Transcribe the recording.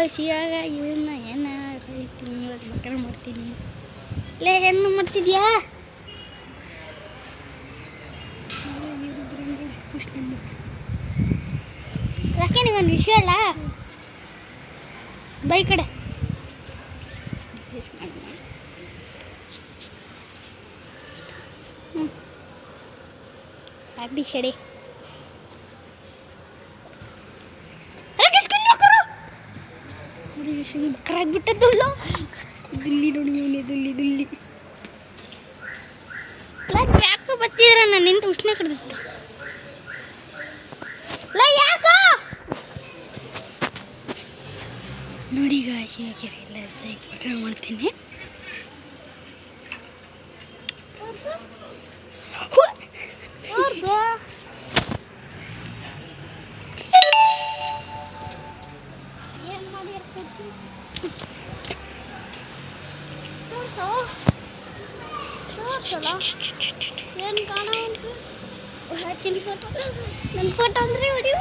ಸಿಯಾಗ ಇವನ್ನ ಏನು ಬಕರ ಮಾಡ್ತೀನಿ ಲೇ ಹೆಣ್ಣು ಮಾಡ್ತಿದ್ಯಾ ಯಾಕೆ ನಿಗೊಂದು ವಿಷಯ ಅಲ್ಲ ಬೈ ಕಡೆ ಹ್ಯಾಪಿ ಶೆಡಿ ಬಕರಾಗ್ಬಿಟ್ಟದ್ದಲ್ಲ ದಿಲ್ಲಿ ನೋಡಿ ಇವನೇ ದಿಲ್ಲಿ ಯಾಕೋ ಬತ್ತಿದ್ರ ನಾನು ನಿಂತು ಉಷ್ಣ ಕಡ್ದಿತ್ತು ಯಾಕೋ ನೋಡಿ ಗಾಯಿಗೆ ಇಲ್ಲ ಬಕರ ಮಾಡ್ತೀನಿ ಏನು ಕಾಣ ನನ್ನ ಫೋಟೋ ಅಂದರೆ ಹೊಡಿ